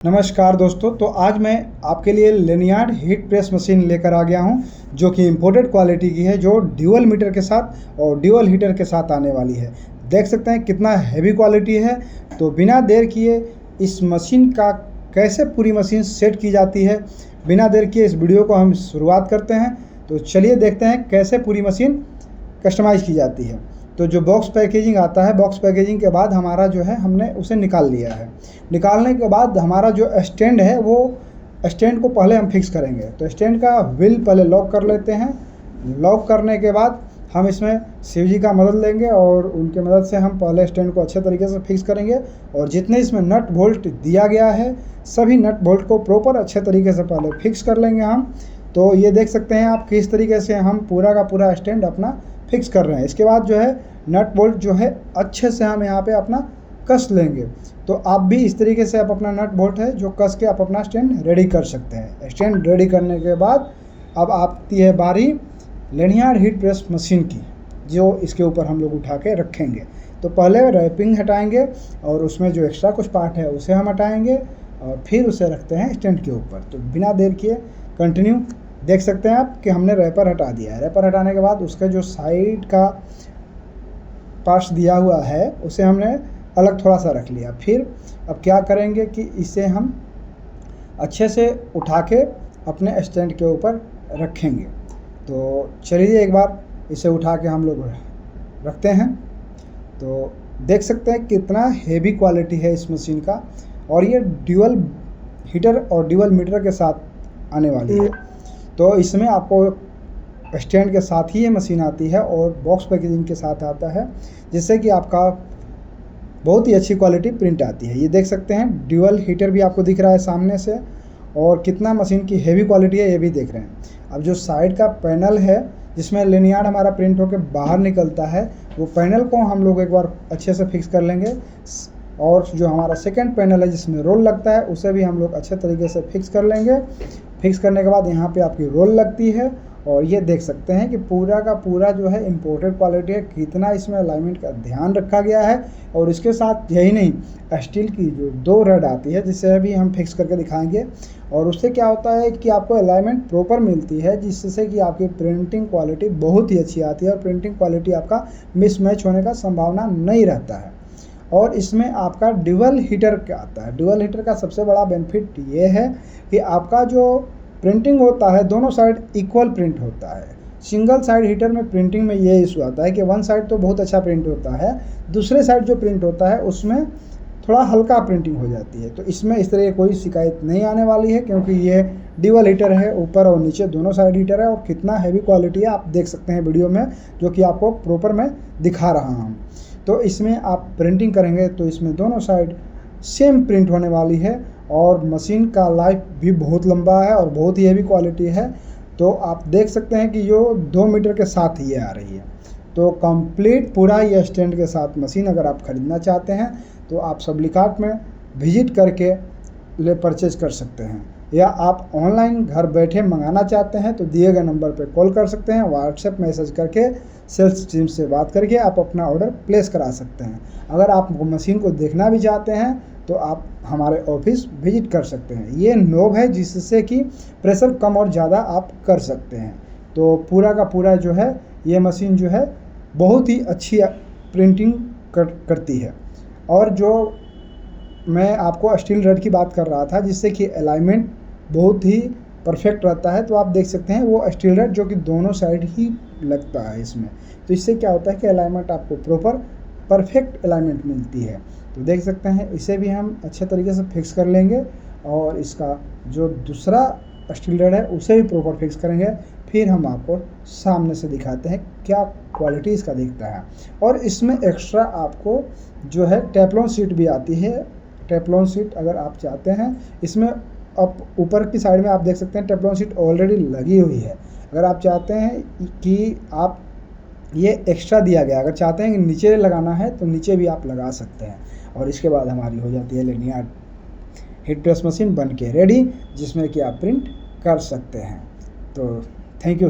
नमस्कार दोस्तों, तो आज मैं आपके लिए लेनियार्ड हीट प्रेस मशीन लेकर आ गया हूं, जो कि इम्पोर्टेड क्वालिटी की है, जो ड्यूअल मीटर के साथ और ड्यूअल हीटर के साथ आने वाली है। देख सकते हैं कितना हैवी क्वालिटी है। तो बिना देर किए इस मशीन का कैसे पूरी मशीन सेट की जाती है, बिना देर किए इस वीडियो को हम शुरुआत करते हैं। तो चलिए देखते हैं कैसे पूरी मशीन कस्टमाइज़ की जाती है। तो जो बॉक्स पैकेजिंग आता है, बॉक्स पैकेजिंग के बाद हमारा जो है हमने उसे निकाल लिया है। निकालने के बाद हमारा जो स्टैंड है, वो स्टैंड को पहले हम फिक्स करेंगे। तो स्टैंड का व्हील पहले लॉक कर लेते हैं। लॉक करने के बाद हम इसमें शिवजी का मदद लेंगे और उनके मदद से हम पहले स्टैंड को अच्छे तरीके से फिक्स करेंगे। और जितने इसमें नट बोल्ट दिया गया है, सभी नट बोल्ट को प्रॉपर अच्छे तरीके से पहले फिक्स कर लेंगे हम। तो ये देख सकते हैं आप किस तरीके से हम पूरा का पूरा स्टैंड अपना फिक्स कर रहे हैं। इसके बाद जो है नट बोल्ट जो है अच्छे से हम यहाँ पे अपना कस लेंगे। तो आप भी इस तरीके से आप अपना नट बोल्ट है जो कस के आप अपना स्टैंड रेडी कर सकते हैं। स्टैंड रेडी करने के बाद अब आती है बारी लेनियार्ड हीट प्रेस मशीन की, जो इसके ऊपर हम लोग उठा के रखेंगे। तो पहले रैपिंग हटाएंगे और उसमें जो एक्स्ट्रा कुछ पार्ट है उसे हम हटाएंगे और फिर उसे रखते हैं स्टैंड के ऊपर। तो बिना देर किए कंटिन्यू देख सकते हैं आप कि हमने रैपर हटा दिया है। रैपर हटाने के बाद उसका जो साइड का पार्ट्स दिया हुआ है उसे हमने अलग थोड़ा सा रख लिया। फिर अब क्या करेंगे कि इसे हम अच्छे से उठा के अपने स्टैंड के ऊपर रखेंगे। तो चलिए एक बार इसे उठा के हम लोग रखते हैं। तो देख सकते हैं कितना हेवी क्वालिटी है इस मशीन का, और ये ड्यूअल हीटर और ड्यूअल मीटर के साथ आने वाली है। तो इसमें आपको स्टैंड के साथ ही ये मशीन आती है और बॉक्स पैकेजिंग के साथ आता है, जिससे कि आपका बहुत ही अच्छी क्वालिटी प्रिंट आती है। ये देख सकते हैं ड्यूअल हीटर भी आपको दिख रहा है सामने से, और कितना मशीन की हेवी क्वालिटी है ये भी देख रहे हैं। अब जो साइड का पैनल है जिसमें लेनियार्ड हमारा प्रिंट होकर बाहर निकलता है, वो पैनल को हम लोग एक बार अच्छे से फिक्स कर लेंगे। और जो हमारा सेकंड पैनल है जिसमें रोल लगता है, उसे भी हम लोग अच्छे तरीके से फिक्स कर लेंगे। फिक्स करने के बाद यहाँ पे आपकी रोल लगती है, और ये देख सकते हैं कि पूरा का पूरा जो है इम्पोर्टेड क्वालिटी है। कितना इसमें अलाइनमेंट का ध्यान रखा गया है। और इसके साथ यही नहीं, स्टील की जो 2 रड आती है जिसे अभी हम फिक्स करके दिखाएंगे, और उससे क्या होता है कि आपको अलाइनमेंट प्रॉपर मिलती है, जिससे कि आपकी प्रिंटिंग क्वालिटी बहुत ही अच्छी आती है और प्रिंटिंग क्वालिटी आपका मिसमैच होने का संभावना नहीं रहता है। और इसमें आपका ड्यूअल हीटर क्या आता है। ड्यूअल हीटर का सबसे बड़ा बेनिफिट ये है कि आपका जो प्रिंटिंग होता है दोनों साइड इक्वल प्रिंट होता है। सिंगल साइड हीटर में प्रिंटिंग में ये इशू आता है कि वन साइड तो बहुत अच्छा प्रिंट होता है, दूसरे साइड जो प्रिंट होता है उसमें थोड़ा हल्का प्रिंटिंग हो जाती है। तो इसमें इस तरह की कोई शिकायत नहीं आने वाली है, क्योंकि ये ड्यूअल हीटर है, ऊपर और नीचे दोनों साइड हीटर है। और कितना हैवी क्वालिटी है आप देख सकते हैं वीडियो में, जो कि आपको प्रॉपर मैं दिखा रहा हूँ। तो इसमें आप प्रिंटिंग करेंगे तो इसमें दोनों साइड सेम प्रिंट होने वाली है, और मशीन का लाइफ भी बहुत लंबा है और बहुत ही हेवी क्वालिटी है। तो आप देख सकते हैं कि जो 2 मीटर के साथ ये आ रही है। तो कंप्लीट पूरा ये स्टैंड के साथ मशीन अगर आप ख़रीदना चाहते हैं तो आप सब्लिकार्ट में विजिट करके ले परचेज कर सकते हैं, या आप ऑनलाइन घर बैठे मंगाना चाहते हैं तो दिए गए नंबर पर कॉल कर सकते हैं। व्हाट्सएप मैसेज करके सेल्स टीम से बात करके आप अपना ऑर्डर प्लेस करा सकते हैं। अगर आप मशीन को देखना भी चाहते हैं तो आप हमारे ऑफिस विजिट कर सकते हैं। ये नोब है जिससे कि प्रेशर कम और ज़्यादा आप कर सकते हैं। तो पूरा का पूरा जो है ये मशीन जो है बहुत ही अच्छी प्रिंटिंग करती है। और जो मैं आपको स्टील रड की बात कर रहा था जिससे कि अलाइनमेंट बहुत ही परफेक्ट रहता है, तो आप देख सकते हैं वो स्टील रड जो कि दोनों साइड ही लगता है इसमें। तो इससे क्या होता है कि अलाइनमेंट आपको प्रॉपर परफेक्ट अलाइनमेंट मिलती है। तो देख सकते हैं इसे भी हम अच्छे तरीके से फिक्स कर लेंगे, और इसका जो दूसरा स्टील रड है उसे भी प्रॉपर फिक्स करेंगे। फिर हम आपको सामने से दिखाते हैं क्या क्वालिटी इसका दिखता है। और इसमें एक्स्ट्रा आपको जो है टेफ्लॉन शीट भी आती है। टेफ्लॉन शीट अगर आप चाहते हैं, इसमें अब ऊपर की साइड में आप देख सकते हैं टेफ्लॉन शीट ऑलरेडी लगी हुई है। अगर आप चाहते हैं कि आप ये एक्स्ट्रा दिया गया, अगर चाहते हैं कि नीचे लगाना है तो नीचे भी आप लगा सकते हैं। और इसके बाद हमारी हो जाती है लेनियार्ड हीट प्रेस मशीन बन के रेडी, जिसमें कि आप प्रिंट कर सकते हैं। तो थैंक यू।